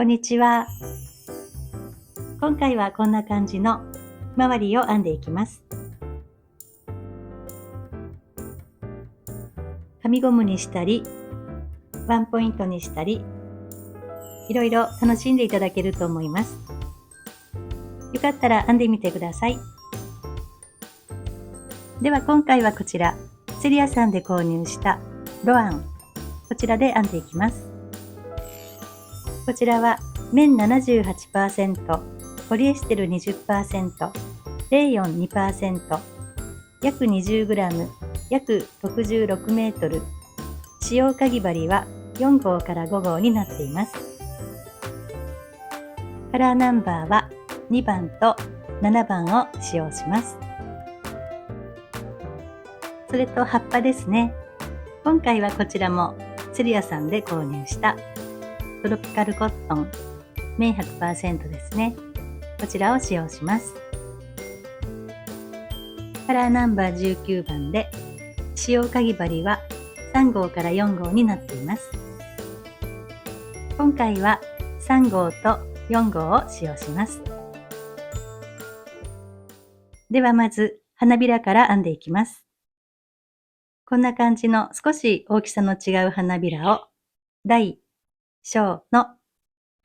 こんにちは。今回はこんな感じの周りを編んでいきます。紙ゴムにしたり、ワンポイントにしたり、いろいろ楽しんでいただけると思います。よかったら編んでみてください。では今回はこちら、セリアさんで購入したロアン、こちらで編んでいきます。こちらは綿 78%、ポリエステル 20%、レーヨン 2%、約 20g、約66メートル。使用かぎ針は4号から5号になっています。カラーナンバーは2番と7番を使用します。それと葉っぱですね。今回はこちらもセリアさんで購入したトロピカルコットン綿 100% ですね。こちらを使用します。カラーナンバー19番で使用かぎ針は3号から4号になっています。今回は3号と4号を使用します。ではまず花びらから編んでいきます。こんな感じの少し大きさの違う花びらを大小の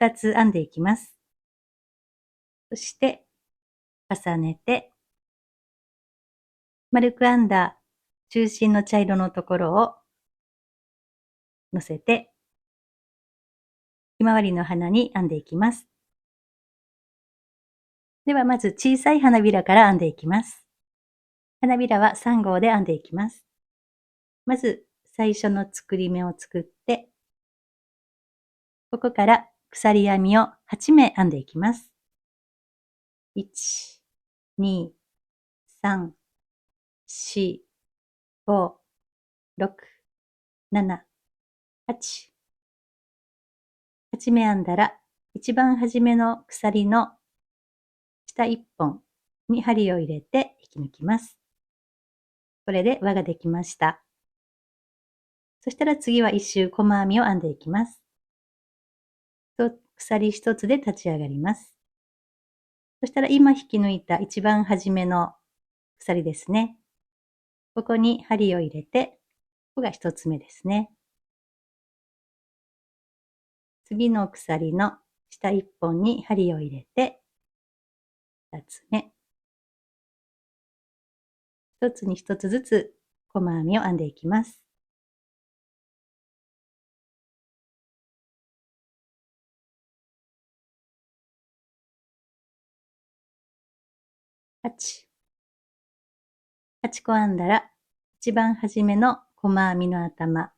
2つ編んでいきます。そして重ねて丸く編んだ中心の茶色のところを乗せてひまわりの花に編んでいきます。ではまず小さい花びらから編んでいきます。花びらは3号で編んでいきます。まず最初の作り目を作って、ここから鎖編みを8目編んでいきます。1、2、3、4、5、6、7、8。8目編んだら、一番初めの鎖の下1本に針を入れて引き抜きます。これで輪ができました。そしたら次は一周細編みを編んでいきます。鎖一つで立ち上がります。そしたら今引き抜いた一番初めの鎖ですね。ここに針を入れて、ここが一つ目ですね。次の鎖の下一本に針を入れて、二つ目。一つに一つずつ細編みを編んでいきます。8。8個編んだら、一番初めの細編みの頭。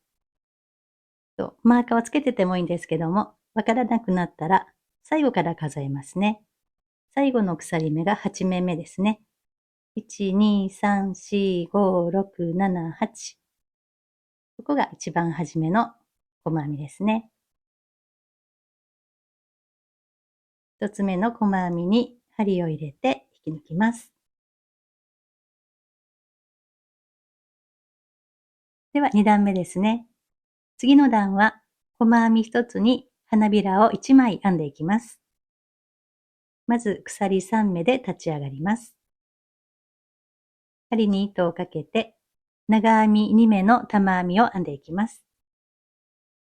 マーカーをつけててもいいんですけども、わからなくなったら、最後から数えますね。最後の鎖目が8目目ですね。1、2、3、4、5、6、7、8。ここが一番初めの細編みですね。一つ目の細編みに針を入れて引き抜きます。では2段目ですね。次の段は細編み一つに花びらを1枚編んでいきます。まず鎖3目で立ち上がります。針に糸をかけて長編み2目の玉編みを編んでいきます。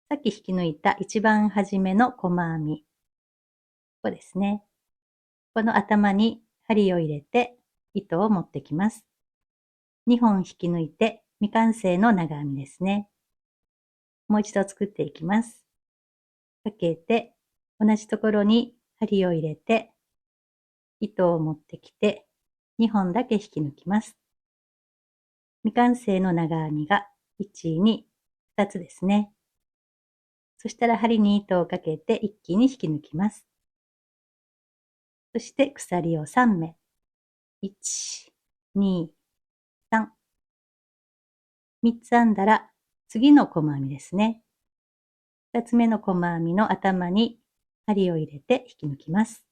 さっき引き抜いた一番初めの細編み。ここですね。この頭に針を入れて糸を持ってきます。2本引き抜いて未完成の長編みですね。もう一度作っていきます。かけて同じところに針を入れて糸を持ってきて2本だけ引き抜きます。未完成の長編みが1、2、2つですね。そしたら針に糸をかけて一気に引き抜きます。そして鎖を3目。1、2、3。3つ編んだら次の細編みですね。2つ目の細編みの頭に針を入れて引き抜きます。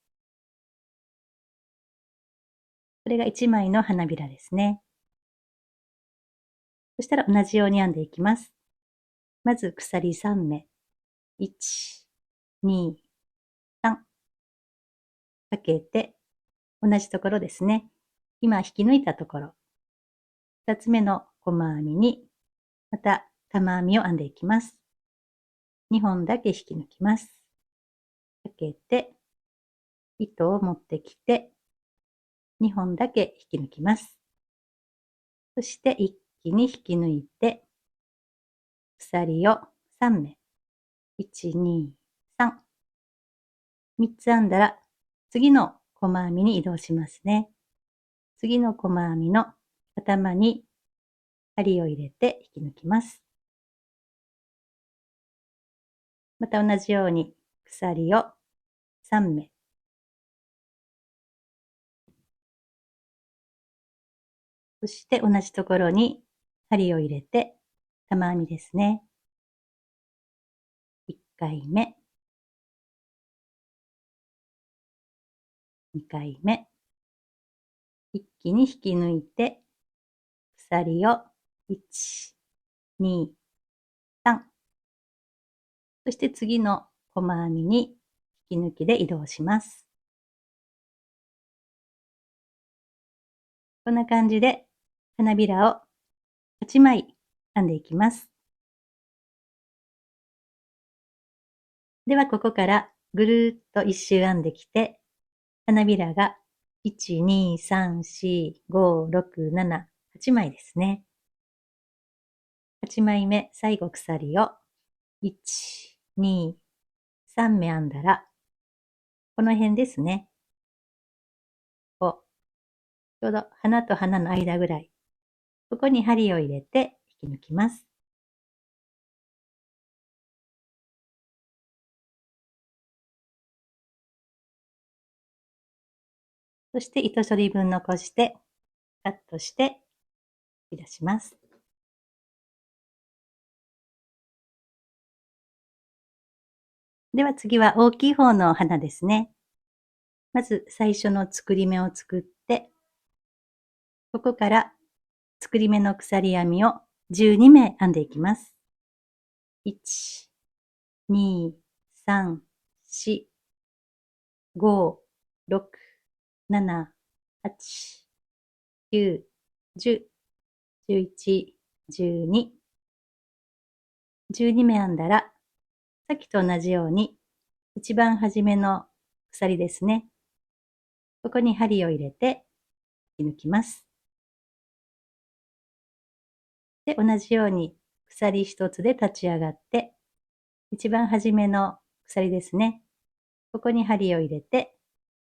これが1枚の花びらですね。そしたら同じように編んでいきます。まず鎖3目。1、2、かけて、同じところですね。今引き抜いたところ、二つ目の細編みに、また玉編みを編んでいきます。2本だけ引き抜きます。かけて、糸を持ってきて、2本だけ引き抜きます。そして一気に引き抜いて、鎖を3目。1、2、3。3つ編んだら、次の細編みに移動しますね。次の細編みの頭に針を入れて引き抜きます。また同じように鎖を3目。そして同じところに針を入れて玉編みですね。1回目、2回目、一気に引き抜いて鎖を1、2、3。そして次の細編みに引き抜きで移動します。こんな感じで花びらを8枚編んでいきます。ではここからぐるーっと一周編んできて、花びらが1、2、3、4、5、6、7、8枚ですね。8枚目、最後鎖を1、2、3目編んだら、この辺ですね。ちょうど花と花の間ぐらい。ここに針を入れて引き抜きます。そして糸処理分残して、カットして引き出します。では次は大きい方の花ですね。まず最初の作り目を作って、ここから作り目の鎖編みを12目編んでいきます。1、2、3、4、5、6、7、8、9、10、11、12。12目編んだら、さっきと同じように、一番初めの鎖ですね。ここに針を入れて引き抜きます。で、同じように鎖一つで立ち上がって、一番初めの鎖ですね。ここに針を入れて、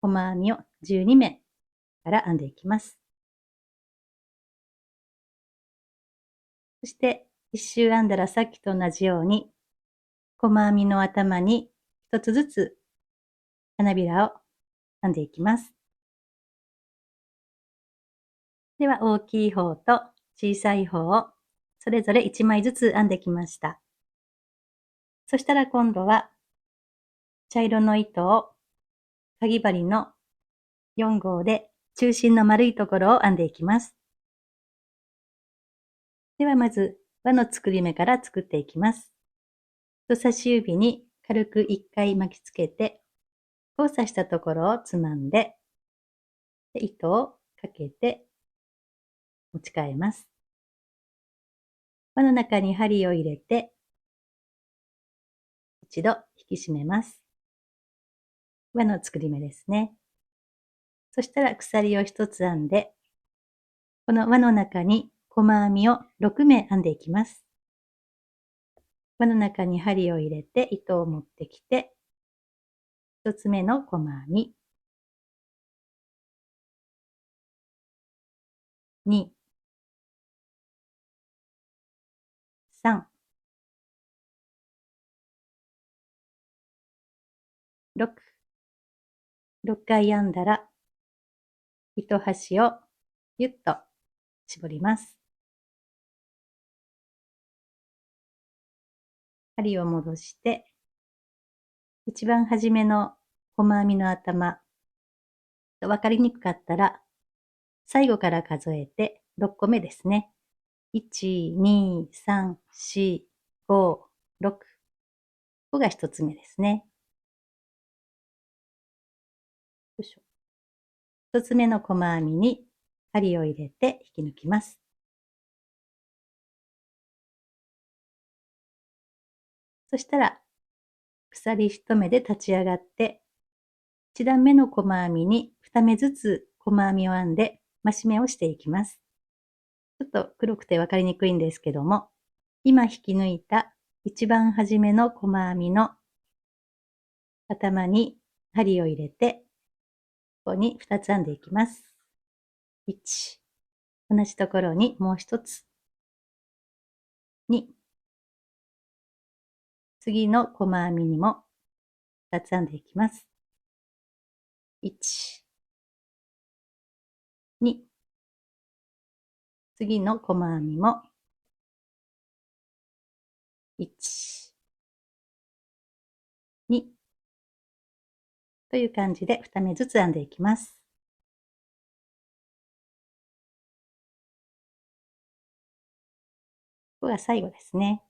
細編みを12目から編んでいきます。そして、一周編んだらさっきと同じように、細編みの頭に一つずつ花びらを編んでいきます。では、大きい方と小さい方をそれぞれ1枚ずつ編んできました。そしたら今度は、茶色の糸をかぎ針の4号で中心の丸いところを編んでいきます。ではまず輪の作り目から作っていきます。人差し指に軽く1回巻きつけて、交差したところをつまんで、糸をかけて持ち替えます。輪の中に針を入れて、一度引き締めます。輪の作り目ですね。そしたら鎖を一つ編んで、この輪の中に細編みを6目編んでいきます。輪の中に針を入れて糸を持ってきて、一つ目の細編み、2、3、6、6回編んだら、糸端をゆっと絞ります。針を戻して、一番初めの細編みの頭、わかりにくかったら、最後から数えて6個目ですね。1、2、3、4、5、6。ここが一つ目ですね。よいしょ。一つ目の細編みに針を入れて引き抜きます。そしたら、鎖1目で立ち上がって、1段目の細編みに2目ずつ細編みを編んで増し目をしていきます。ちょっと黒くて分かりにくいんですけども、今引き抜いた一番初めの細編みの頭に針を入れて、ここに2つ編んでいきます。1、同じところにもう1つ、2、次の細編みにも2つ編んでいきます。1、2、次の細編みも1、2という感じで2目ずつ編んでいきます。ここが最後ですね。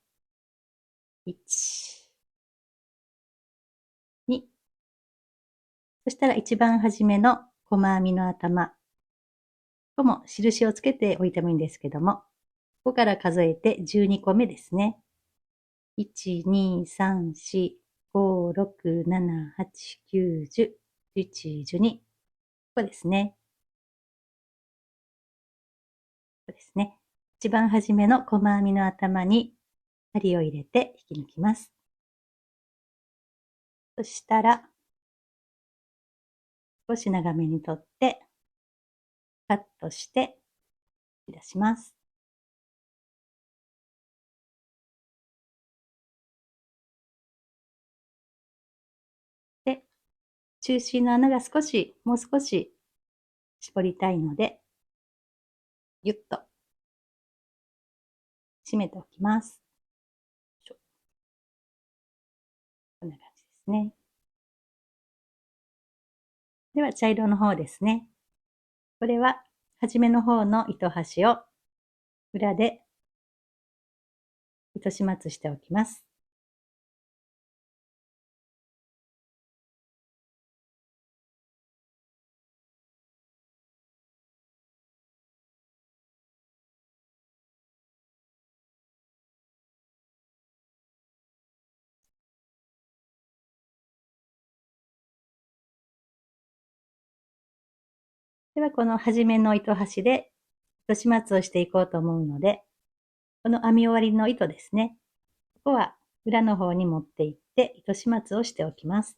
1、2。そしたら一番初めの細編みの頭。ここも印をつけておいてもいいんですけども、ここから数えて12個目ですね。1、2、3、4、5、6、7、8、9、10、11、12。ここですね。ここですね。一番初めの細編みの頭に針を入れて引き抜きます。そしたら、少し長めに取って、カットして引き出します。で、中心の穴がもう少し絞りたいので、ぎゅっと締めておきます。こんな感じですね。では、茶色の方ですね。これは、初めの方の糸端を裏で糸始末しておきます。では、この初めの糸端で糸始末をしていこうと思うので、この編み終わりの糸ですね。ここは裏の方に持っていって糸始末をしておきます。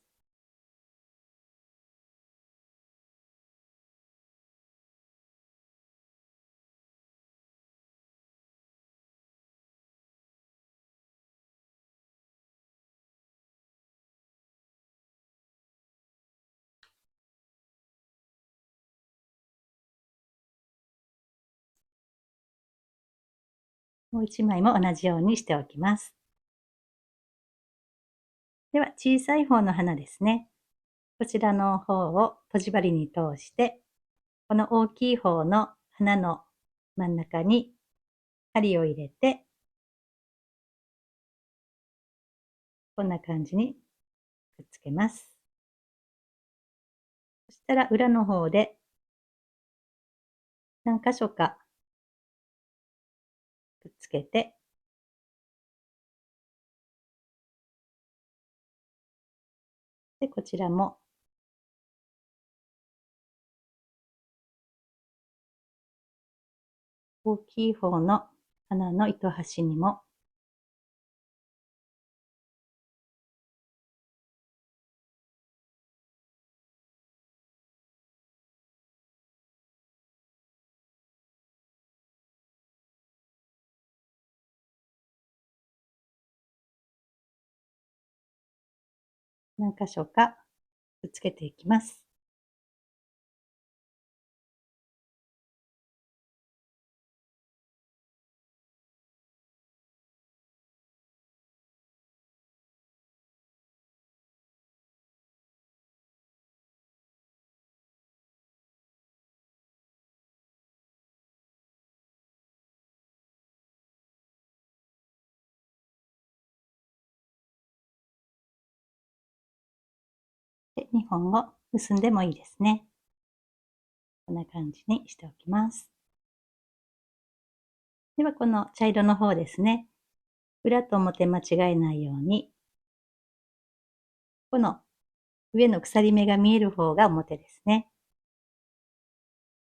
もう一枚も同じようにしておきます。では、小さい方の花ですね。こちらの方をとじ針に通して、この大きい方の花の真ん中に針を入れて、こんな感じにくっつけます。そしたら裏の方で何箇所かくっつけて、で、こちらも大きい方の花の糸端にも何箇所かくっつけていきます。で、2本を結んでもいいですね。こんな感じにしておきます。では、この茶色の方ですね。裏と表間違えないように、この上の鎖目が見える方が表ですね。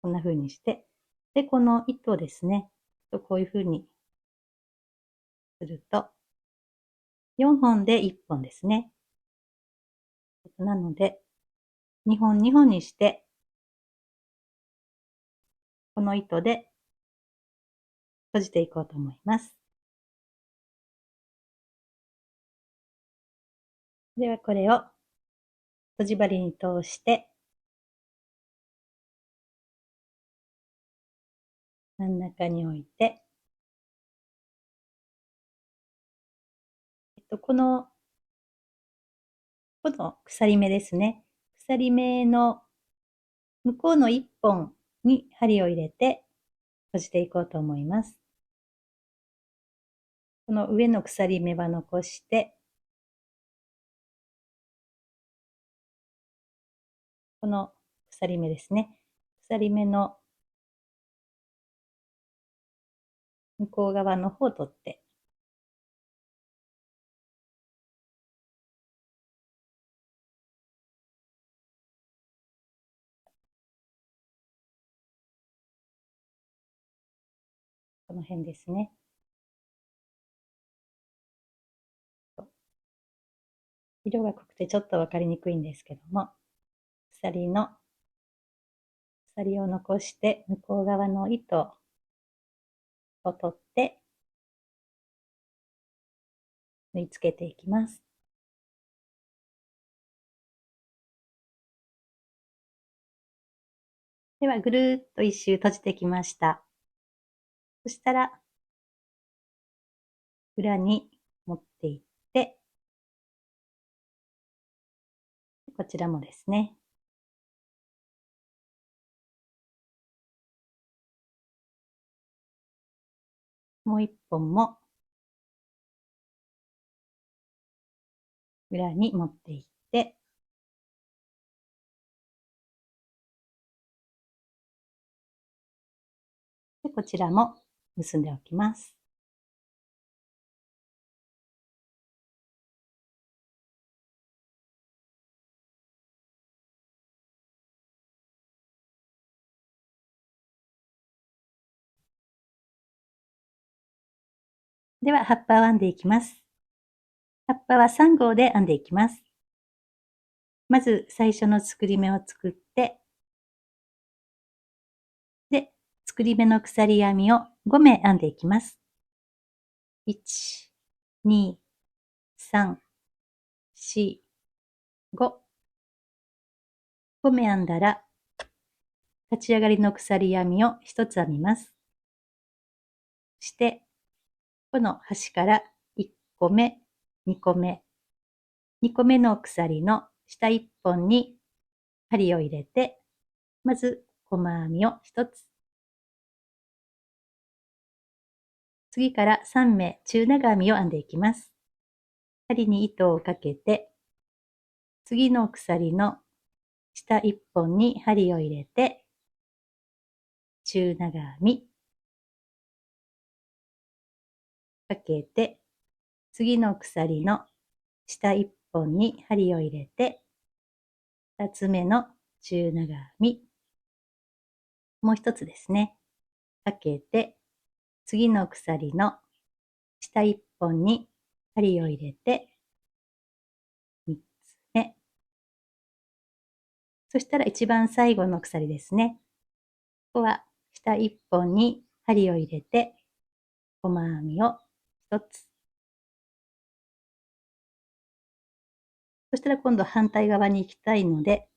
こんな風にして、で、この糸ですね。こういう風にすると、4本で1本ですね。なので、2本2本にして、この糸で閉じていこうと思います。ではこれを閉じ針に通して、真ん中に置いて、この鎖目ですね。鎖目の向こうの1本に針を入れて閉じていこうと思います。この上の鎖目は残して、この鎖目ですね。鎖目の向こう側の方を取って、この辺ですね。色が濃くてちょっとわかりにくいんですけども、鎖を残して向こう側の糸を取って縫い付けていきます。ではぐるーっと一周閉じてきました。そしたら裏に持っていって、こちらもですね、もう一本も裏に持っていって、でこちらも結んでおきます。では葉っぱを編んでいきます。葉っぱは3号で編んでいきます。まず最初の作り目を作って、で、作り目の鎖編みを5目編んでいきます。1、2、3、4、5。5目編んだら、立ち上がりの鎖編みを1つ編みます。して、この端から1個目、2個目、2個目の鎖の下1本に針を入れて、まず細編みを1つ。次から3目中長編みを編んでいきます。針に糸をかけて、次の鎖の下1本に針を入れて、中長編み、かけて、次の鎖の下1本に針を入れて、2つ目の中長編み、もう一つですね。かけて、次の鎖の下1本に針を入れて、3つ目。そしたら一番最後の鎖ですね。ここは下1本に針を入れて、細編みを1つ。そしたら今度反対側に行きたいので、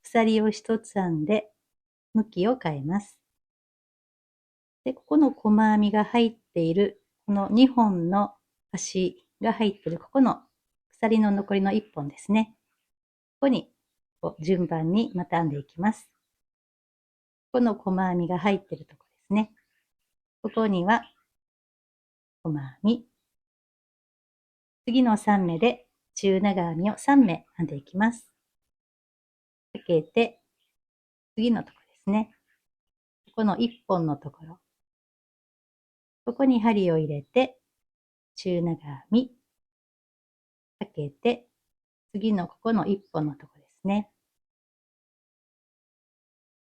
鎖を1つ編んで、向きを変えます。で、ここの細編みが入っている、この2本の端が入っている、ここの鎖の残りの1本ですね。ここにこう順番にまた編んでいきます。この細編みが入っているところですね。ここには細編み。次の3目で中長編みを3目編んでいきます。かけて、次のところですね。この1本のところ。ここに針を入れて、中長編み、かけて、次のここの1本のところですね。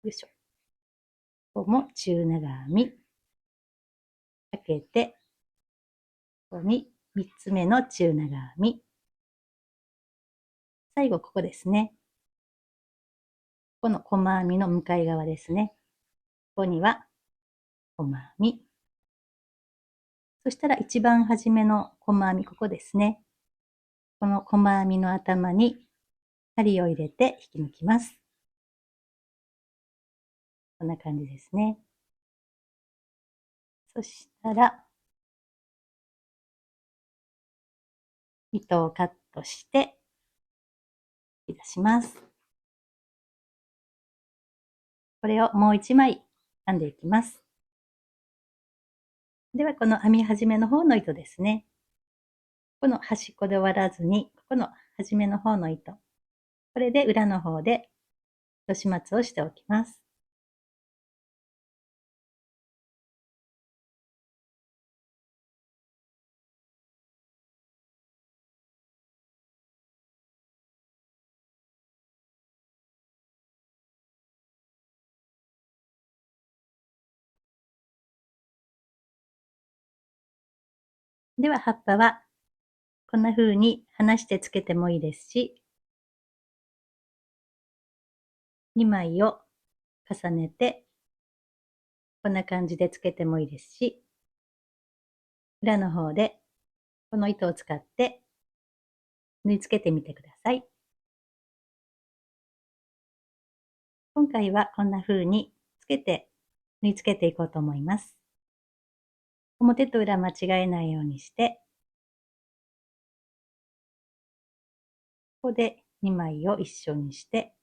よいしょ。ここも中長編み、かけて、ここに3つ目の中長編み。最後ここですね。この細編みの向かい側ですね。ここには細編み。そしたら一番初めの細編み、ここですね。この細編みの頭に針を入れて引き抜きます。こんな感じですね。そしたら、糸をカットして、引き出します。これをもう一枚編んでいきます。では、この編み始めの方の糸ですね。この端っこで終わらずに、ここの初めの方の糸。これで裏の方で糸始末をしておきます。では、葉っぱはこんな風に離してつけてもいいですし、2枚を重ねて、こんな感じでつけてもいいですし、裏の方でこの糸を使って縫い付けてみてください。今回はこんな風につけて縫い付けていこうと思います。表と裏間違えないようにして、ここで2枚を一緒にして、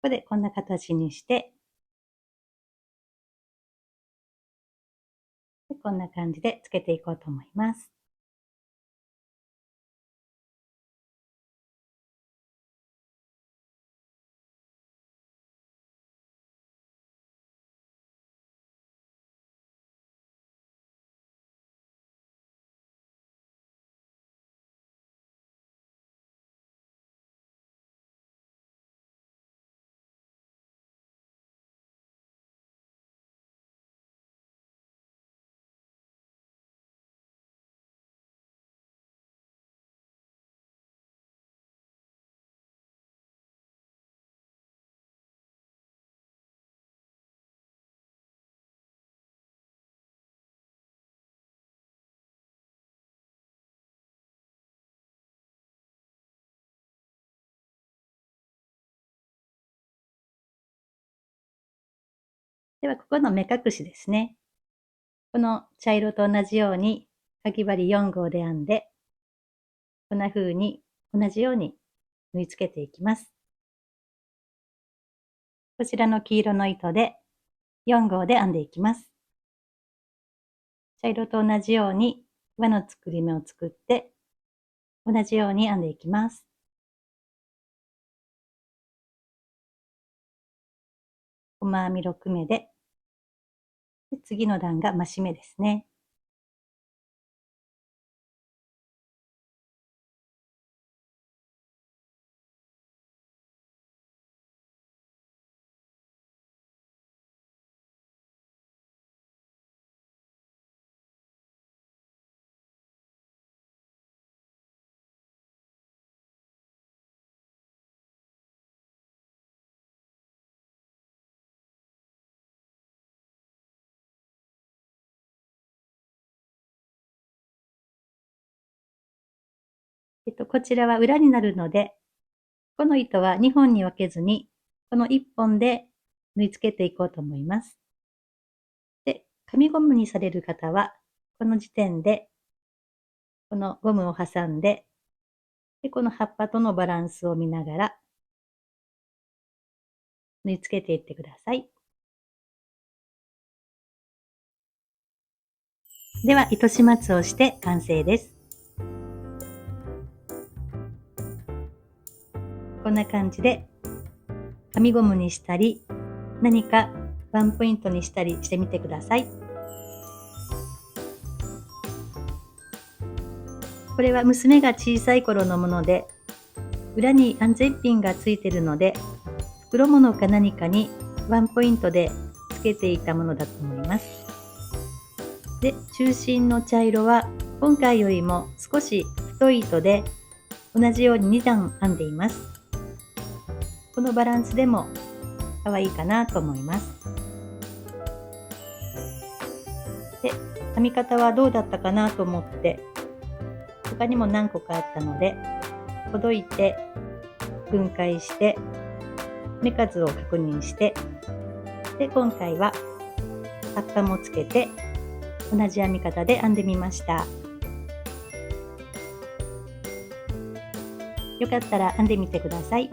ここでこんな形にして、こんな感じでつけていこうと思います。では、ここの目隠しですね。この茶色と同じように、かぎ針4号で編んで、こんな風に同じように縫い付けていきます。こちらの黄色の糸で4号で編んでいきます。茶色と同じように輪の作り目を作って、同じように編んでいきます。細編み6目で、次の段が増し目ですね。こちらは裏になるので、この糸は2本に分けずに、この1本で縫い付けていこうと思います。で、紙ゴムにされる方は、この時点で、このゴムを挟んで、で、この葉っぱとのバランスを見ながら縫い付けていってください。では、糸始末をして完成です。こんな感じで紙ゴムにしたり、何かワンポイントにしたりしてみてください。これは娘が小さい頃のもので、裏に安全ピンがついているので、袋物か何かにワンポイントでつけていたものだと思います。で、中心の茶色は今回よりも少し太い糸で同じように2段編んでいます。このバランスでも可愛いかなと思います。で、編み方はどうだったかなと思って他にも何個かあったのでほどいて分解して目数を確認して、で今回は葉っぱもつけて同じ編み方で編んでみました。よかったら編んでみてください。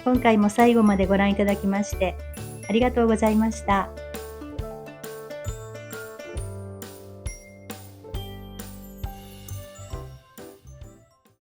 今回も最後までご覧いただきましてありがとうございました。